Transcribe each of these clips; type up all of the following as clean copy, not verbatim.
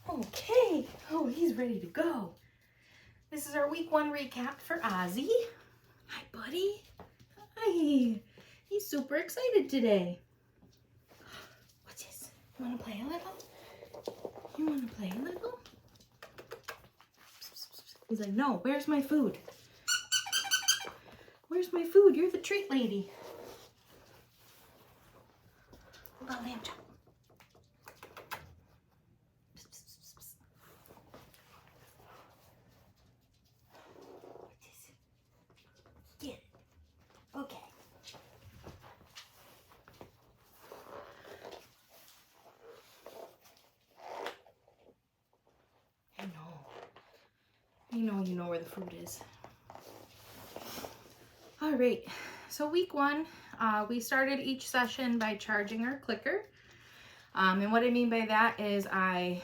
Okay. Oh, he's ready to go. This is our week 1 recap for Ozzy. Hi, buddy. Hi. He's super excited today. What's this? You want to play a little? You want to play a little? He's like, no, where's my food? Where's my food? You're the treat lady. Hold on, lamb chop. Get it. Okay. I know you know where the food is. All right, so week 1, we started each session by charging our clicker. And what I mean by that is I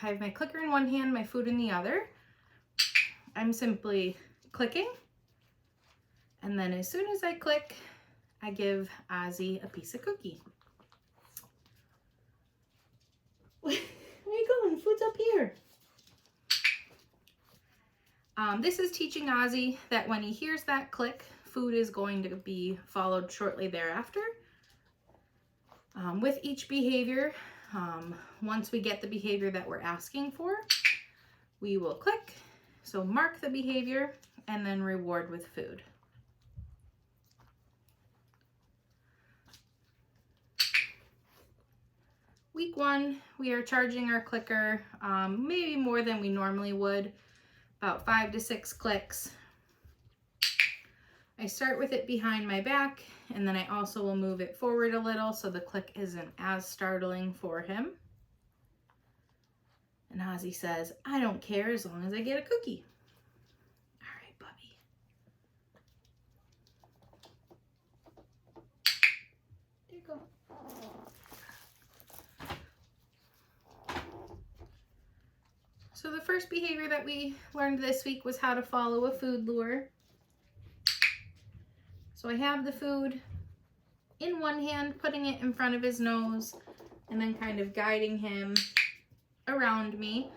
have my clicker in one hand, my food in the other. I'm simply clicking. And then as soon as I click, I give Ozzy a piece of cookie. Where are you going? Food's up here. This is teaching Ozzy that when he hears that click, food is going to be followed shortly thereafter. With each behavior, once we get the behavior that we're asking for, we will click. So mark the behavior and then reward with food. Week 1, we are charging our clicker maybe more than we normally would, about 5 to 6 clicks. I start with it behind my back, and then I also will move it forward a little so the click isn't as startling for him. And Ozzy says, I don't care as long as I get a cookie. All right, Bubby. There you go. So the first behavior that we learned this week was how to follow a food lure. So I have the food in one hand, putting it in front of his nose, and then kind of guiding him around me.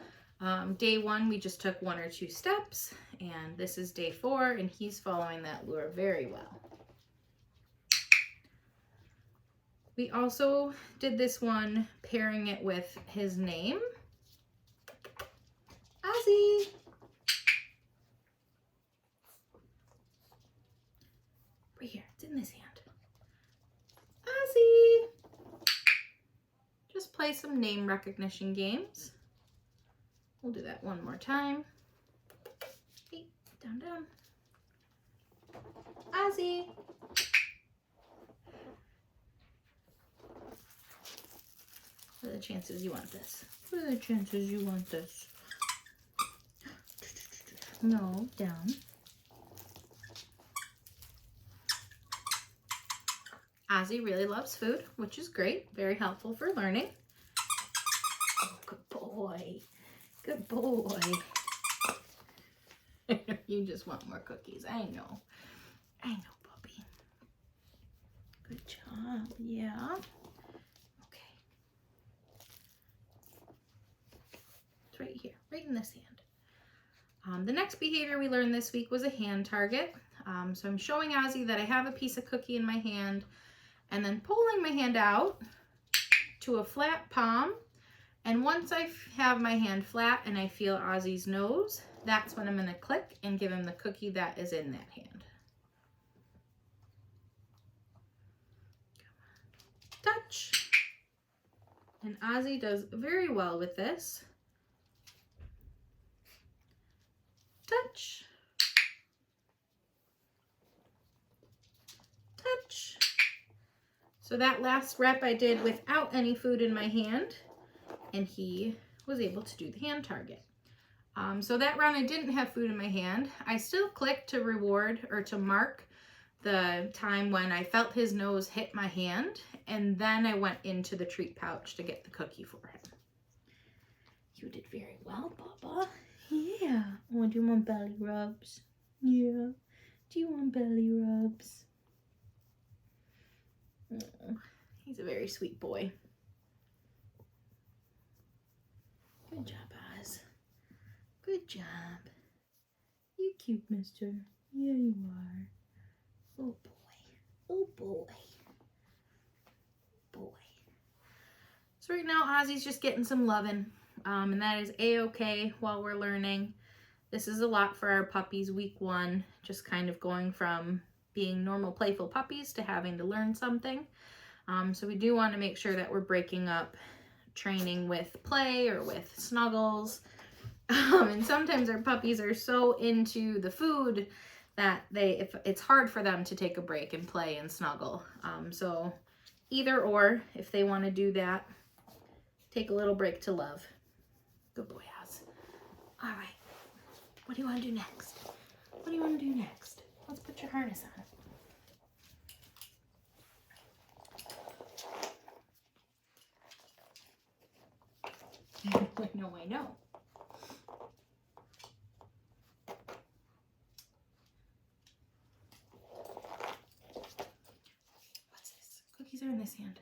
Day 1, we just took 1 or 2 steps, and this is day 4, and he's following that lure very well. We also did this one pairing it with his name. Ozzy. Right here, it's in this hand. Ozzy. Just play some name recognition games. We'll do that one more time. Hey, down, down. Ozzy. What are the chances you want this? What are the chances you want this? No, down. Ozzy really loves food, which is great. Very helpful for learning. Oh, good boy. Good boy. You just want more cookies. I know. I know, puppy. Good job. Yeah. Okay. It's right here, right in this hand. The next behavior we learned this week was a hand target. So I'm showing Ozzy that I have a piece of cookie in my hand and then pulling my hand out to a flat palm. And once I have my hand flat and I feel Ozzy's nose, that's when I'm going to click and give him the cookie that is in that hand. Touch. And Ozzy does very well with this. Touch. Touch. So that last rep I did without any food in my hand, and he was able to do the hand target. So that round I didn't have food in my hand. I still clicked to reward or to mark the time when I felt his nose hit my hand, and then I went into the treat pouch to get the cookie for him. You did very well, Bubba. Yeah. Oh, do you want belly rubs? Yeah. Do you want belly rubs? Oh, he's a very sweet boy. Good job. Good job. You cute, mister. Yeah, you are. Oh, boy. Oh, boy. Boy. So right now, Ozzy's just getting some loving, and that is a-okay while we're learning. This is a lot for our puppies week 1, just kind of going from being normal playful puppies to having to learn something. So we do want to make sure that we're breaking up training with play or with snuggles. And sometimes our puppies are so into the food that it's hard for them to take a break and play and snuggle. So either or, if they want to do that, take a little break to love. Good boy, Oz. All right. What do you want to do next? What do you want to do next? Let's put your harness on. I know. What's this? Cookies are in this hand.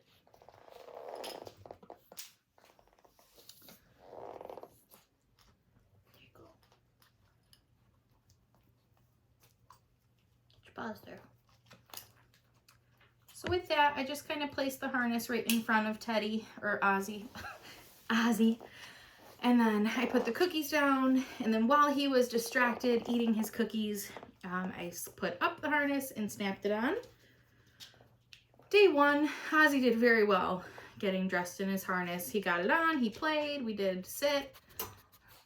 There you go. Put your paws there. So with that, I just kind of placed the harness right in front of Teddy, or Ozzy. Ozzy. And then I put the cookies down, and then while he was distracted eating his cookies, I put up the harness and snapped it on. Day 1, Ozzy did very well getting dressed in his harness. He got it on, he played, we did sit.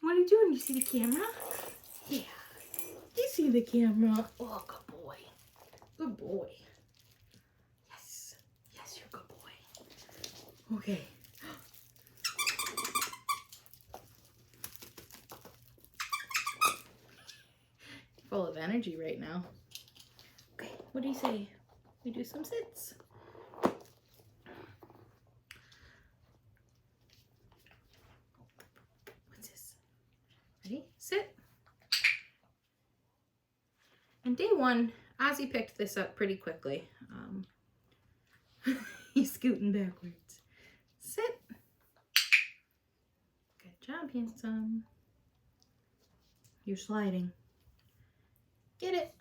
What are you doing? You see the camera? Yeah. You see the camera? Oh, good boy. Good boy. Yes. Yes, you're a good boy. Okay. Full of energy right now. Okay, what do you say? We do some sits. What's this? Ready? Sit. And day 1, Ozzy picked this up pretty quickly. He's scooting backwards. Sit. Good job, handsome. You're sliding. Get it.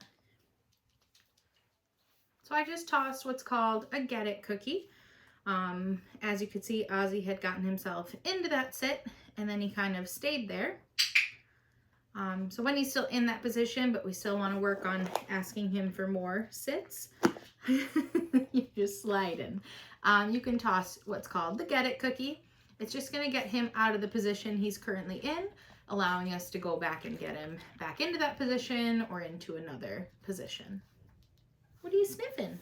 So I just tossed what's called a get it cookie. As you could see, Ozzy had gotten himself into that sit, and then he kind of stayed there. So when he's still in that position, but we still want to work on asking him for more sits, you're just sliding. You can toss what's called the get it cookie. It's just going to get him out of the position he's currently in, allowing us to go back and get him back into that position or into another position. What are you sniffing?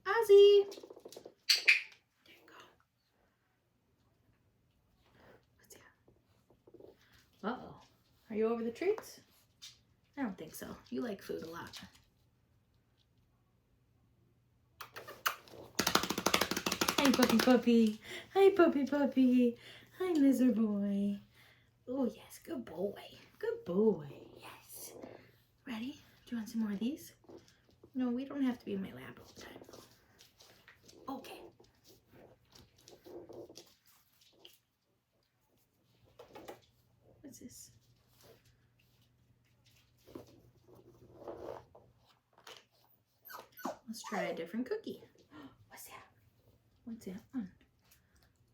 Ozzy! There you go. What's that? Uh-oh. Are you over the treats? I don't think so. You like food a lot. Hi, puppy puppy. Hi, puppy puppy. Hi, lizard boy. Oh, yes. Good boy. Good boy. Yes. Ready? Do you want some more of these? No, we don't have to be in my lap all the time. Okay. What's this? Let's try a different cookie. What's that? What's that one?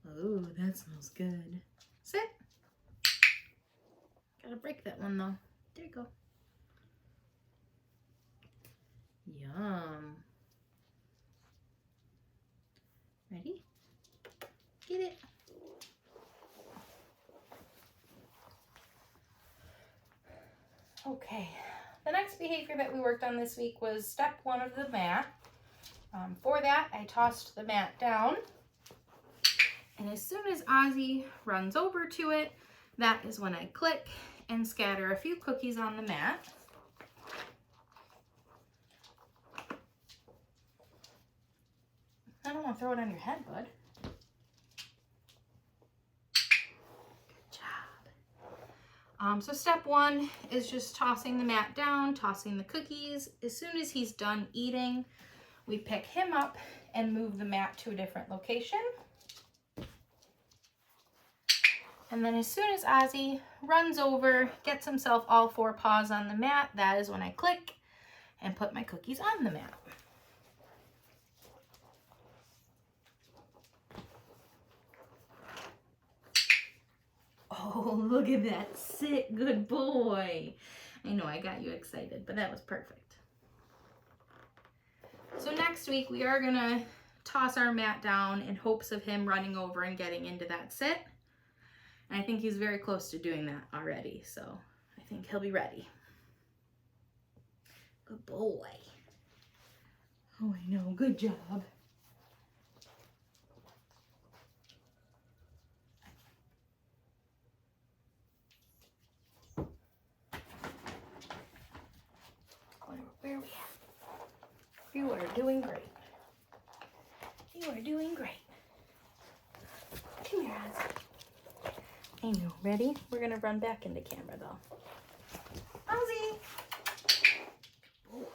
Oh, that smells good. Sit. Gotta break that one though. There you go. Yum. Ready? Get it. Okay. The next behavior that we worked on this week was step 1 of the mat. For that, I tossed the mat down. And as soon as Ozzy runs over to it, that is when I click and scatter a few cookies on the mat. I don't want to throw it on your head, bud. Good job. So step 1 is just tossing the mat down, tossing the cookies. As soon as he's done eating, we pick him up and move the mat to a different location. And then as soon as Ozzy runs over, gets himself all 4 paws on the mat, that is when I click and put my cookies on the mat. Oh, look at that. Sit, good boy. I know I got you excited, but that was perfect. So next week we are gonna toss our mat down in hopes of him running over and getting into that sit. And I think he's very close to doing that already, so I think he'll be ready. Good boy. Oh, I know, good job. Where are we at? You are doing great. You are doing great. Come here, Ozzy. I know, ready? We're gonna run back into camera though. Ozzy! Boy.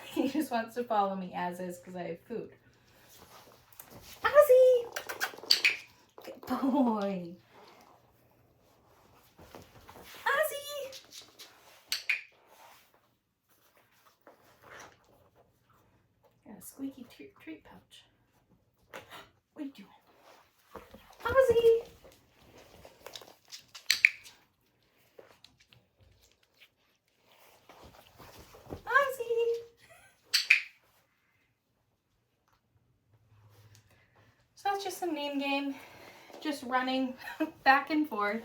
He just wants to follow me as is because I have food. Ozzy! Good boy. Ozzy! Got a squeaky treat pouch. What are you doing? Ozzy! Ozzy! So that's just some name game, just running back and forth.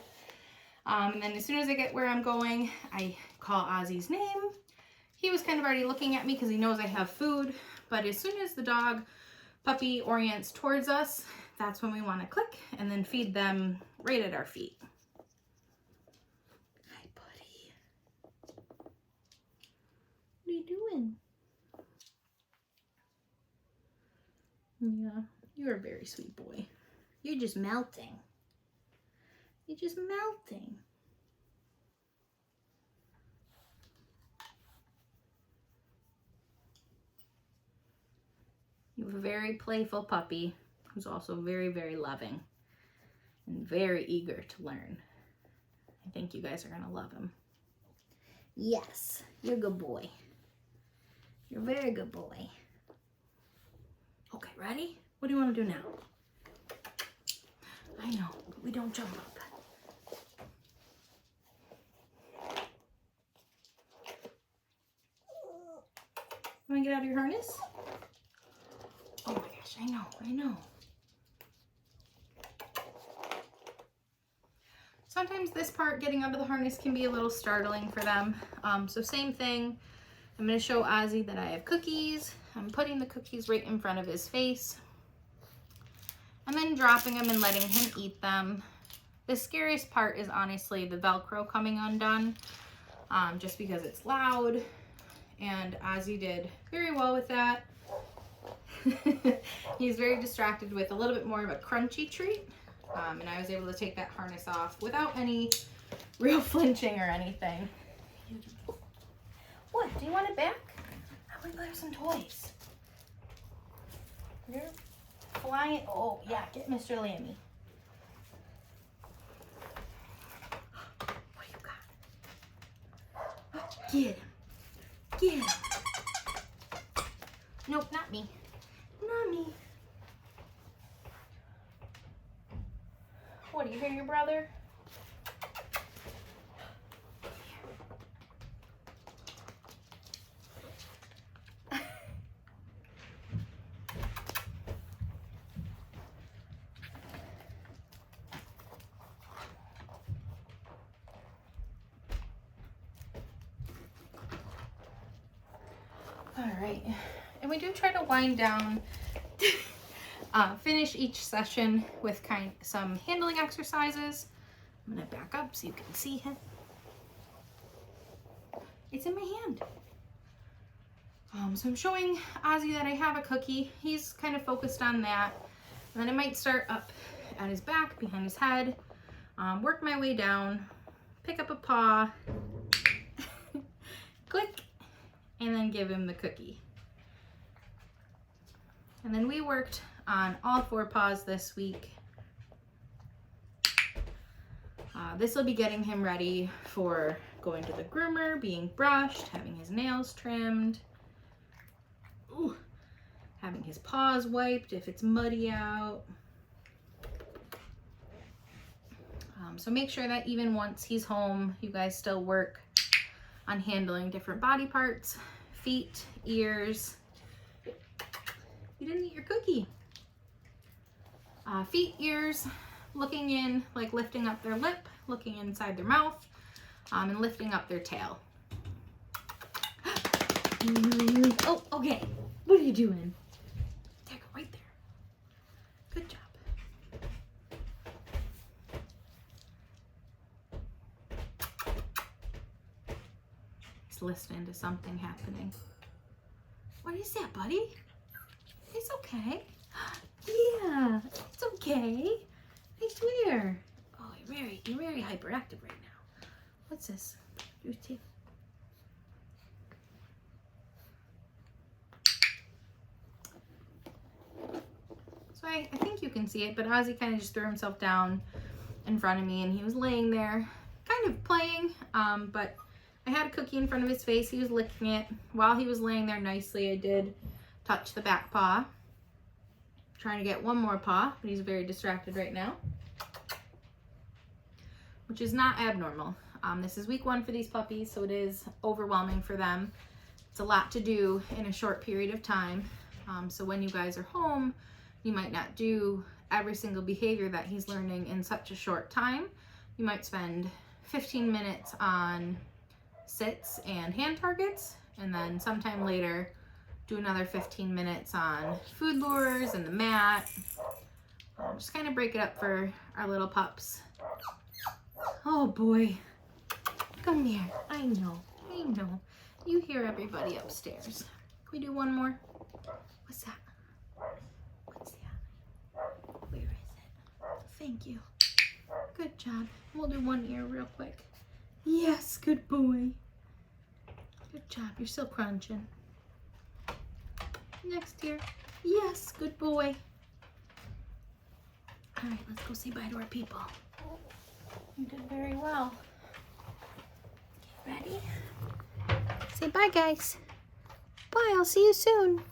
And then as soon as I get where I'm going, I call Ozzy's name. He was kind of already looking at me because he knows I have food, but as soon as the dog puppy orients towards us, that's when we want to click and then feed them right at our feet. Hi, buddy. What are you doing? Yeah, you're a very sweet boy. You're just melting. You're just melting. You have a very playful puppy who's also very, very loving and very eager to learn. I think you guys are going to love him. Yes, you're a good boy. You're a very good boy. Okay, ready? What do you want to do now? I know, but we don't jump up. You want to get out of your harness? Oh my gosh, I know. Sometimes this part, getting out of the harness, can be a little startling for them. So same thing. I'm going to show Ozzy that I have cookies. I'm putting the cookies right in front of his face. And then dropping them and letting him eat them. The scariest part is honestly the Velcro coming undone. Just because it's loud. And Ozzy did very well with that. He's very distracted with a little bit more of a crunchy treat. And I was able to take that harness off without any real flinching or anything. What? Do you want it back? I want to grab some toys. You're flying. Oh, yeah. Get Mr. Lammy. What do you got? Get him. Get him. Nope, not me. Not me. What, do you hear your brother? All right, and we do try to wind down, finish each session with some handling exercises. I'm gonna back up so you can see him. It's in my hand. So I'm showing Ozzy that I have a cookie. He's kind of focused on that. And then I might start up at his back, behind his head, work my way down, pick up a paw, click, and then give him the cookie. And then we worked on all 4 paws this week. This will be getting him ready for going to the groomer, being brushed, having his nails trimmed, having his paws wiped if it's muddy out. So make sure that even once he's home, you guys still work on handling different body parts, feet, ears. You didn't eat your cookie. Feet, ears, looking in, like lifting up their lip, looking inside their mouth, and lifting up their tail. Oh, okay. What are you doing? There, go right there. Good job. He's listening to something happening. What is that, buddy? It's okay. Yeah, it's okay. I swear. Oh, you're very hyperactive right now. What's this? Your teeth. So I think you can see it, but Ozzy kind of just threw himself down in front of me, and he was laying there kind of playing, but I had a cookie in front of his face. He was licking it. While he was laying there nicely, I did touch the back paw. Trying to get one more paw, but he's very distracted right now, which is not abnormal. This is week 1 for these puppies, so it is overwhelming for them. It's a lot to do in a short period of time. So when you guys are home, you might not do every single behavior that he's learning in such a short time. You might spend 15 minutes on sits and hand targets, and then sometime later do another 15 minutes on food lures and the mat. Just kind of break it up for our little pups. Oh boy, come here. I know. You hear everybody upstairs. Can we do one more? What's that? What's that? Where is it? Thank you. Good job. We'll do one ear real quick. Yes, good boy. Good job. You're still crunching. Next ear. Yes, good boy. All right, let's go say bye to our people. You did very well. Okay, ready? Say bye, guys. Bye, I'll see you soon.